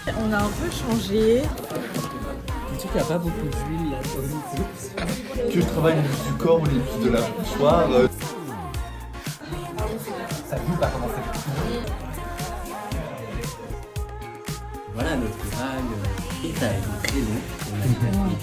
On a un peu changé. Tu sais qu'il n'y a pas beaucoup d'huile là sur le Que je travaille les muscles du corps ou les muscles de la mâchoire. Ça pue pas comment c'est. Voilà notre vague étage très long. On a tellement bien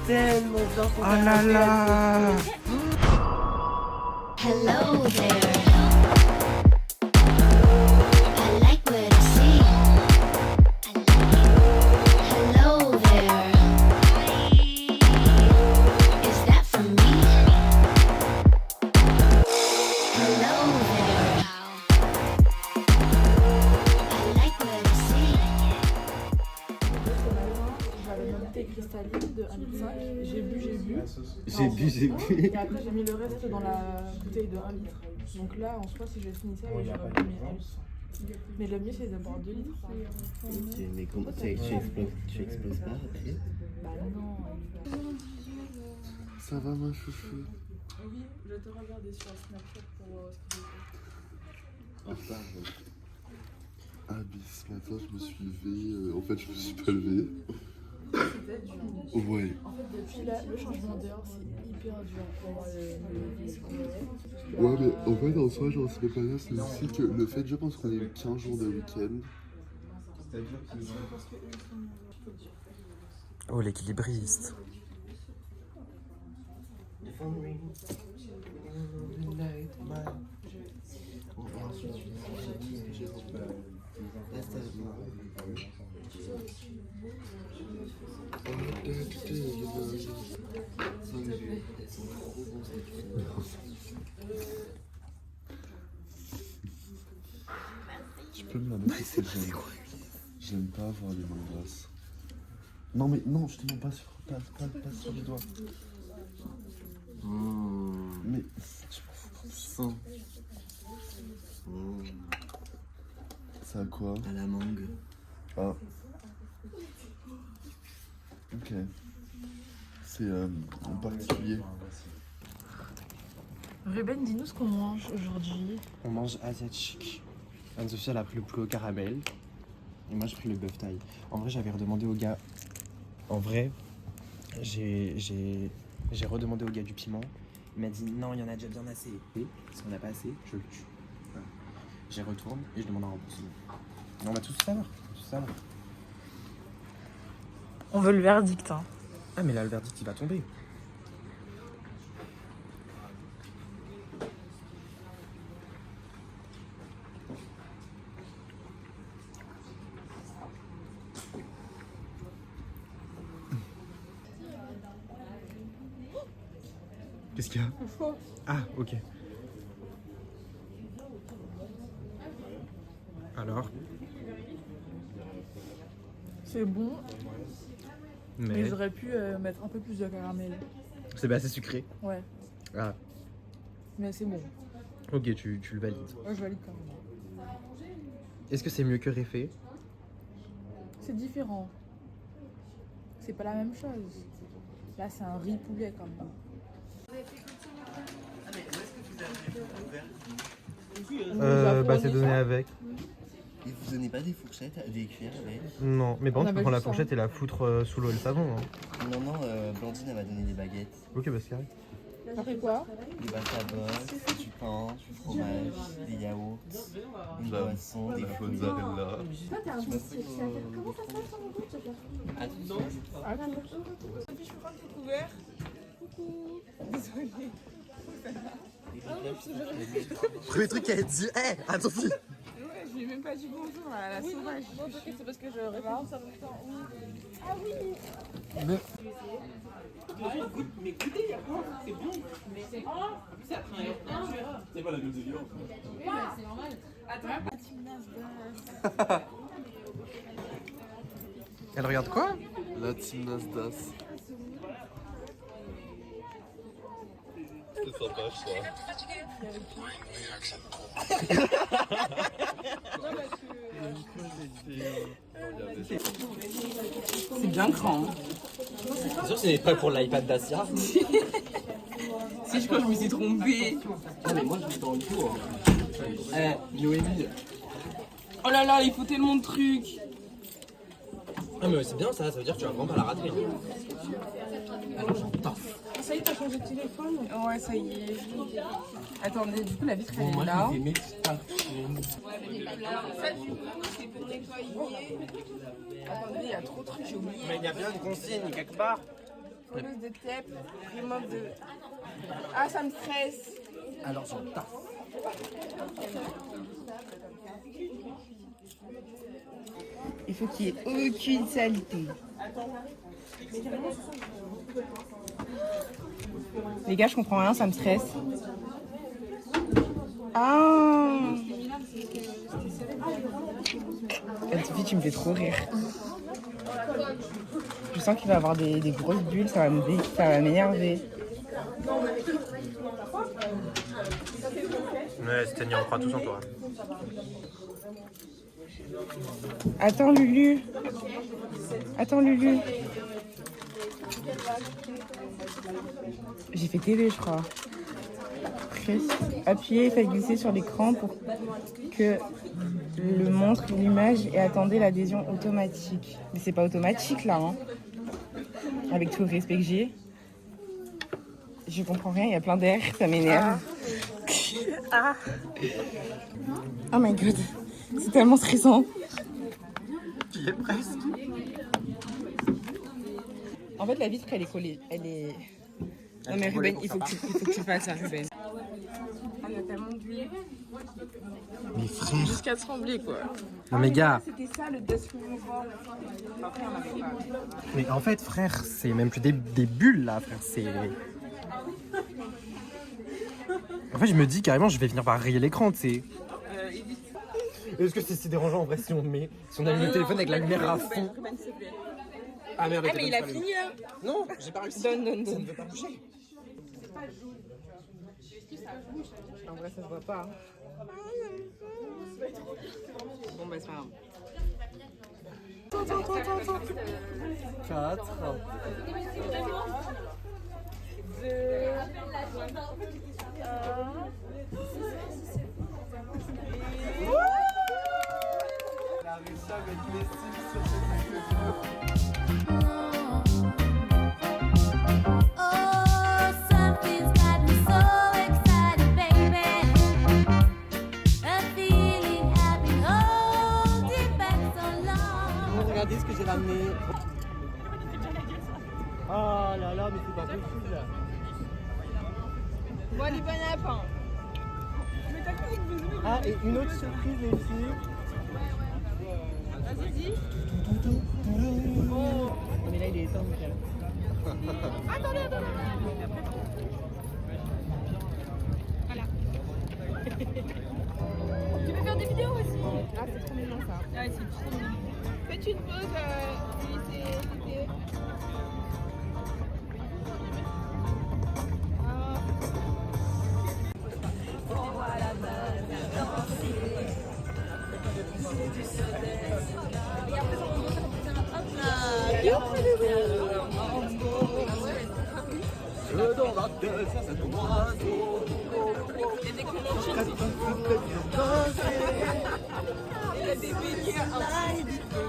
fait. Oh là là. Hello there. I like what I see. Hello there. Is that for me? Hello there. I like what I see. J'avais mon thé cristalline de 1,5 litre. J'ai bu. J'ai bu. Et après, j'ai mis le reste dans la bouteille de 1 litre. Donc là, en soi, si je finis ça, j'aurais pas mis 1 litre. Mais le mieux, c'est de boire 2 litres. Ok, mais comment tu exploses pas après? Bah non. Ça va ma chouchou? Oui, je te regardais sur Snapchat pour ce qu'il était. En retard. Ah bis, ce matin je me suis levé, en fait je me suis pas levé. C'était dur. Ouais. En fait, depuis là, le changement d'heure, c'est hyper dur pour moi le Ouais mais en fait en soi genre c'est pas là, c'est aussi que le fait je pense qu'on a eu 15 jours de week-end. Oh, l'équilibriste. Tu peux me la mettre parce que j'aime pas avoir les mains grasses. Non mais non, je te mets pas sur les doigts. Mais tu m'en fous. Sang. Ça a quoi? À la mangue. Ah. Ok. C'est en particulier. Ruben, dis-nous ce qu'on mange aujourd'hui. On mange asiatique. Anne-Sophie, elle a pris le poulet au caramel. Et moi, j'ai pris le bœuf thaï. En vrai, j'avais redemandé au gars. En vrai, j'ai redemandé au gars du piment. Il m'a dit non, il y en a déjà bien assez. Et si on n'a pas assez, je le tue. Voilà. J'y retourne et je demande un remboursement. Mais on va tout savoir. On veut le verdict. Hein. Ah, mais là, le verdict, il va tomber. Qu'est-ce qu'il y a? Ah, ok. Alors? C'est bon, mais Mais j'aurais pu mettre un peu plus de caramel. c'est assez sucré. Ouais, Ah, mais c'est bon. ok, tu le valides. Ouais, je valide quand même. Est-ce que c'est mieux que Réfé? C'est différent. C'est pas la même chose. Là, c'est un riz poulet quand même. C'est donné avec. Et vous donnez pas des fourchettes, des cuillères avec? Non, mais par On contre, tu peux avait prendre la juste ça, fourchette et la foutre sous l'eau et le savon. Hein. Non, Blandine elle m'a donné des baguettes, Ok, bah c'est carré. T'as fait quoi? des bacabotes, du pain, du fromage, des yaourts, une boisson, des fruits. Mozzarella. Ah, non. Sophie, je peux prendre ton couvert? Coucou. Désolée. Premier truc qu'elle dit, hé, attention. Ouais, je lui ai même pas dit bonjour à la sauvage. Non, t'inquiète, c'est parce que je réfléchis en même temps. Ah oui. Mais goûtez, il y a quoi? C'est bon. Mais c'est pas c'est pas la gueule de viande. C'est normal. Attends. Elle regarde quoi? La team Nasdaq. C'est sympa ça. C'est bien grand. C'est sûr que ce n'est pas pour l'iPad d'Asia. Si je crois que je me suis trompée. Ah mais moi je suis dans le tour. Noémie. Oh là là, il faut tellement de trucs. Ah mais c'est bien ça veut dire que tu vas vraiment pas la rater. Alors j'en taffe. Ça y est, t'as changé de téléphone? Ouais, ça y est. Attendez, du coup, la vitre, elle Bon, moi est là. je vais mes petites tartines. Ça, du coup, c'est pour nettoyer. Attendez, il y a trop de trucs, j'ai oublié. Mais il y a bien une consigne quelque part. Colleuse de tête, remove de... Ah, ça me stresse. Alors j'en taffe. Il faut qu'il y ait aucune saleté. Les gars, je comprends rien, ça me stresse. Ah, Sophie, tu me fais trop rire. Je sens qu'il va y avoir des grosses bulles, ça va m'énerver. Ouais, Stéphanie, on croit tous en toi. Attends, Lulu. Attends, Lulu. J'ai fait TV, je crois. Appuyez, faites glisser sur l'écran pour que le montre l'image et attendez l'adhésion automatique. Mais c'est pas automatique là, hein. Avec tout le respect que j'ai. Je comprends rien, il y a plein d'air, ça m'énerve. Ah. Oh my god, c'est tellement stressant. Tu y es presque. En fait, la vitre, elle est collée. Elle est... Non mais Ruben, il faut que tu fasses ça, Ruben. Ah, il y a tellement d'huile. Mais frère. Jusqu'à trembler, quoi. Non mais gars. C'était ça, le dust removal. Après, on avait pas. Mais en fait frère, c'est même plus des bulles là frère, c'est... En fait je me dis carrément je vais venir par rayer l'écran, tu sais. Est-ce que c'est si dérangeant en vrai si on met, si on allume le téléphone avec la lumière à fond? Ah merde, mais il a fini là. Non, j'ai pas réussi. Donne. Ça ne veut pas bouger. En vrai, ça se voit pas. Bon, bah, c'est pas grave. Attends. 4. 2. 1. Elle a réussi avec les cils sur ses Oh, something's got me so excited, baby. A feeling I've been holding back so long. Bon, regardez ce que j'ai ramené. Oh là là, mais c'est pas possible. Bon, allez, bon app. Ah, et une autre surprise les filles. Vas-y. Mais là, il est éteint, Michael. Attendez. Voilà. Tu veux faire des vidéos aussi? Ah, c'est trop mignon ça. Ah, c'est trop mignon. Faites une pause, c'était...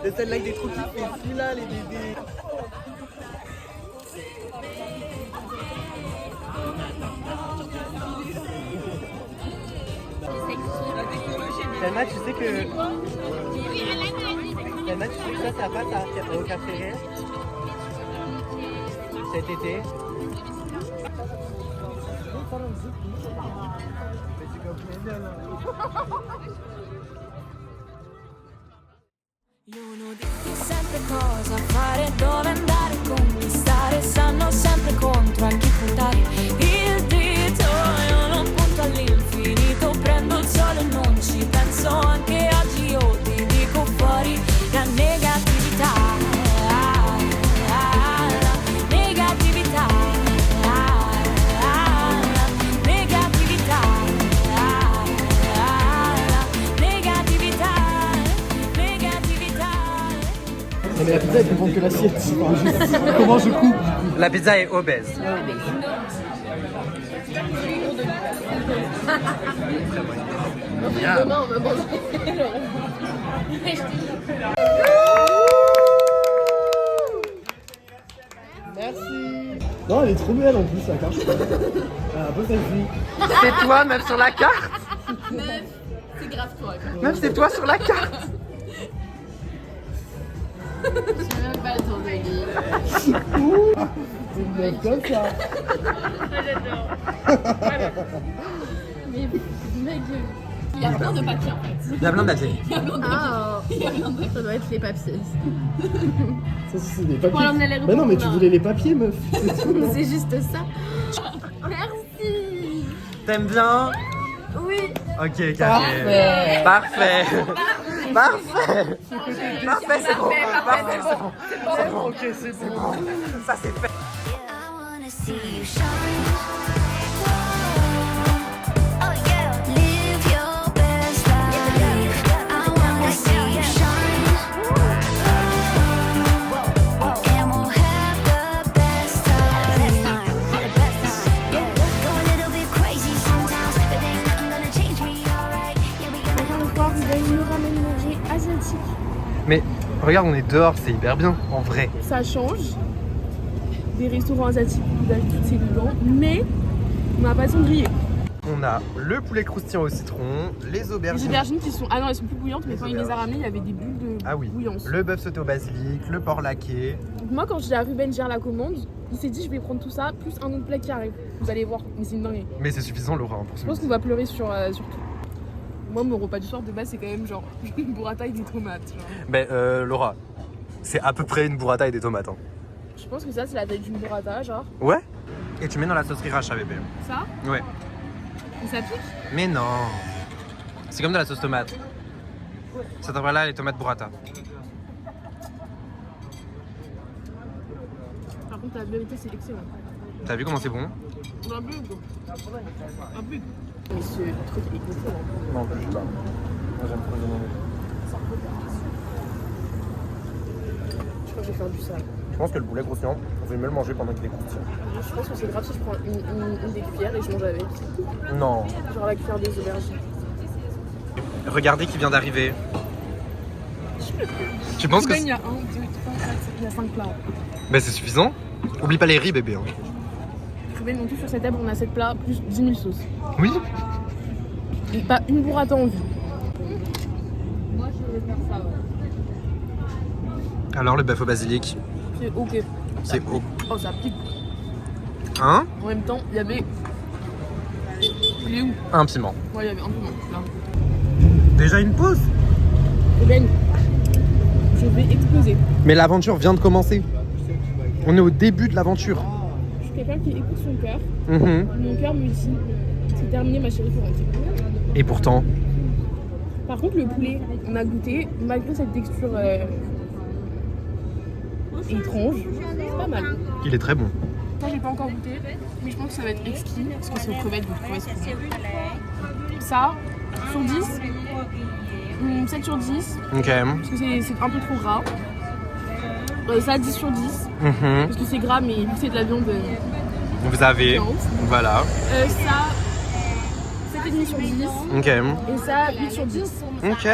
Et celle-là, il est trop kiffé. Celui-là, les bébés. Selma, tu sais que... Selma, tu sais que ça passe au Café Réel cet été. Sempre cosa fare, dove andare, conquistare, stanno sempre contro a chi puntare il dito. Io non punto all'infinito, prendo il sole e non ci penso. Anche oggi io ti dico fuori la negatività, la negatività, la negatività, Mais la pizza, elle comprend que l'assiette. Comment je coupe? La pizza est obèse. Non, elle est trop belle en plus, la carte. Elle a un peu sa fille. C'est toi, meuf, sur la carte. Meuf, c'est grave toi. Meuf, c'est toi sur la carte. Je sais même pas le temps de lit. C'est une meuf comme ça. Mais mec, il y a plein de papiers en fait. Il y a plein de papiers. Il y a plein de papiers. Ça doit être les papiers. Ça, c'est des papiers. Pour l'emmener à l'aéroport, Bah non, mais tu là. voulais les papiers, meuf. C'est tout. C'est juste ça. Merci. T'aimes bien? Oui. Ok, carré. Parfait. Parfait. Parfait, c'est bon. Parfait, c'est bon. C'est bon. Ok, c'est bon. Ça, c'est fait. I wanna see you shine. Oh yeah, live your best life. I wanna see you shine. And we'll have the best time. Yeah, go a little bit crazy sometimes, but ain't nothing gonna change me. Alright, yeah, we gonna On va voir, vous allez nous ramener manger asiatique. Mais regarde, on est dehors, c'est hyper bien, en vrai. Ça change des restaurants asiatiques où d'habitude c'est dedans, mais on n'a pas de grillé. On a le poulet croustillant au citron, les Les aubergines. aubergines qui sont. Ah non, elles sont plus bouillantes, mais Les quand il les a aubergines. ramenées, il y avait des bulles de Ah oui, bouillance. le bœuf sauté au basilic, le porc laqué. Donc moi, quand je dis à Ruben, gère la commande, il s'est dit je vais prendre tout ça, plus un autre plat qui arrive. Vous allez voir, mais c'est une dinguerie. Mais c'est suffisant, Laura, hein, pour Je ce pense qu'on va pleurer sur tout. Moi, mon repas du soir de base, c'est quand même genre une burrata et des tomates. Genre. Ben, Laura, c'est à peu près une burrata et des tomates. Hein. Je pense que ça, c'est la taille d'une burrata, genre. Ouais. Et tu mets dans la sauce sriracha, bébé. Ça, Ouais. et ça pique. Mais non. C'est comme de la sauce tomate. Cette là les tomates burrata. Par contre, la vérité, c'est excellent. T'as vu comment c'est bon? Un peu, quoi. Un peu. Mais ce truc est excellent. Non, je sais pas. Moi, j'aime trop demander. Je crois que je vais faire du sale. Je pense que le poulet croustillant, on peut mieux le manger pendant qu'il est croustillant. Je pense que c'est grave si je prends une des cuillères et je mange avec. Non. Genre la cuillère des aubergines. Regardez qui vient d'arriver. Tu penses que Ruben, il y a 1, 2, 3, 4, 5, il y a 5 plats. Ben, c'est suffisant. Oublie pas les riz, bébé. Hein. Ruben, en tout sur cette table, on a 7 plats plus 10 000 sauces. Oui. Et pas une burrata en vue. Moi, je vais faire ça, Alors, le bœuf au basilic, C'est ok. c'est haut. Oh, ça pique. Hein? En même temps, il y avait. Il est où? Un piment. Ouais, il y avait un peu moins. Là. Déjà une pause? Ruben, je vais exploser. Mais l'aventure vient de commencer. On est au début de l'aventure. Je suis quelqu'un qui écoute son cœur. Mhm. Mon cœur me dit c'est terminé, ma chérie, faut rentrer. Et pourtant, Par contre, le poulet, on a goûté, malgré cette texture étrange, c'est pas mal. il est très bon. Ça, j'ai pas encore goûté, mais je pense que ça va être exquis parce que c'est aux crevettes, donc crevettes, c'est bon. Ça, sur 10, 7 sur 10, Ok. parce que c'est un peu trop gras. Ça, 10 sur 10, Mhm. parce que c'est gras, mais vu que c'est de la viande, Vous avez. c'est ouf. Voilà. Ça, 7,5 sur 10, Ok. et ça, 8 sur 10. Ok.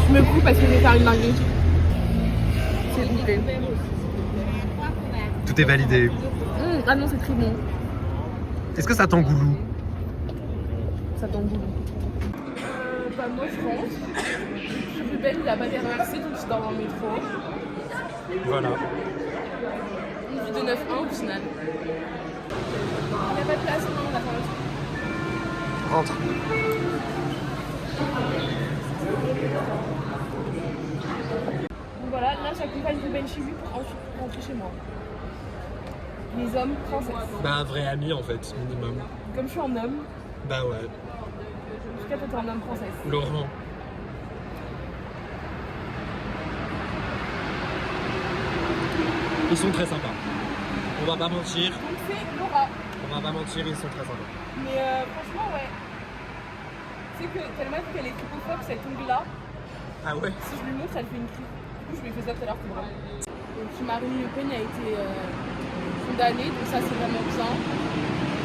Je me coupe parce que je vais faire une dinguerie. C'est bouclé. Tout est validé. Ah non, c'est très bon. Est-ce que ça t'engoulou? Ça t'engoule. Bah moi je rentre. Ruben il a pas été reversé donc je dors dans le métro. Voilà. Une vie de 9-1 au final. Il n'y a pas de place, non, on a pas Rentre. Donc voilà, là j'accompagne Ruben chez lui pour ensuite rentrer chez moi. Les hommes princesses. Bah, un vrai ami en fait, minimum. Comme je suis un homme, Bah ouais. en tout cas toi t'es un homme princesse. Laurent. Ils sont très sympas. On va pas mentir. Donc c'est Laura. On va pas mentir, ils sont très sympas. Mais franchement ouais. Tu sais que tellement qu'elle est tripophobe cette ongle là. Ah ouais? Si je lui montre, elle fait une crise. Du coup, je lui ai fait ça tout à l'heure pour vraiment. Donc, Marine Le Pen a été condamnée, donc ça, c'est vraiment bien.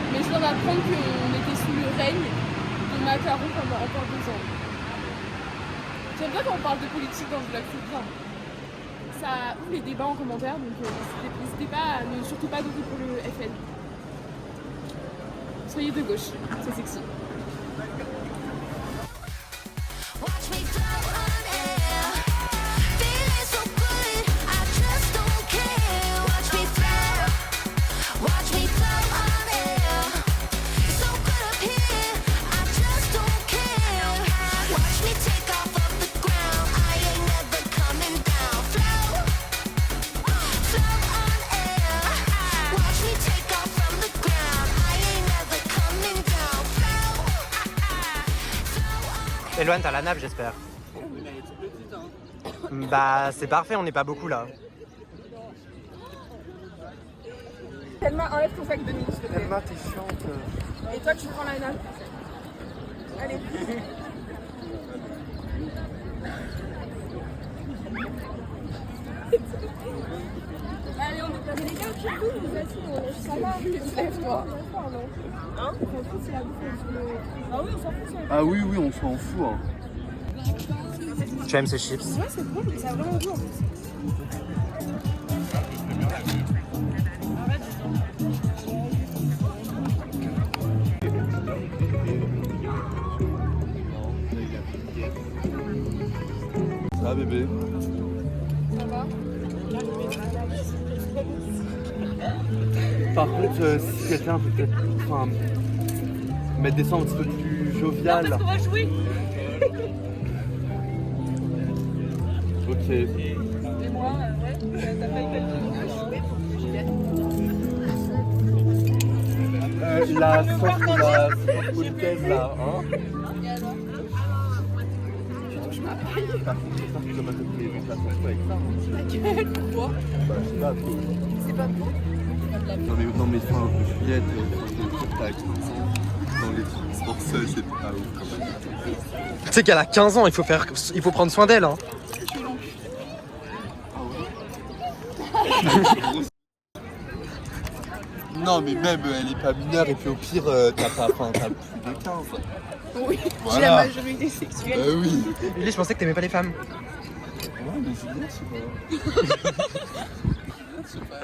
Mais je viens d'apprendre qu'on était sous le règne de Macron pendant encore 2 ans. J'aime bien quand on parle de politique dans le vlog, c'est bien. ça ouvre les débats en commentaire, donc n'hésitez pas à ne surtout pas voter pour le FN. Soyez de gauche, c'est sexy. Watch me float on air, feeling so good, I just don't care. Watch me float on air, so good up here, I just don't care. Watch me take off of the ground, I ain't never coming down. Float on air, watch me take off from the ground, I ain't never coming down. Eloane, t'as la nappe, j'espère. Bah, c'est parfait, on n'est pas beaucoup là. Thelma, enlève ton sac de nuit, s'il te plaît. Thelma, t'es chiante. Et toi, tu prends la nappe. Allez. Allez, on est pas les gars, tu peux nous assis, on lève ça là. Lève-toi. Hein? On s'en fout, c'est la bouffe. Ah oui, on s'en fout, c'est la bouffe. Ah oui, oui, on s'en fout. Hein. Tu aimes ces chips? Ouais, c'est bon, mais ça a vraiment goût en plus. Ça va bébé? Ça va? Par contre, si quelqu'un peut peut-être mettre des sons un petit peu plus jovial. Parce qu'on va jouer. Ok. Et moi, ouais, t'as pas été jouer pour que j'y vienne. La sauce politaise là, hein? Et alors? Tu touches ma paille. Par contre, j'espère que tu vas pas te payer la sauce avec ça. Laquelle? Pourquoi? Bah, je sais pas, toi. C'est pas bon. Non mais enfin, Juliette, dans les trucs français, c'est pas ouf quand même. Tu sais qu'elle a 15 ans, il faut prendre soin d'elle. Hein. Non mais même elle est pas mineure et puis au pire t'as plus de 15. Oui, Voilà. j'ai la majorité sexuelle. Oui. Lily, je pensais que t'aimais pas les femmes. Ouais mais Juliette, je sais pas.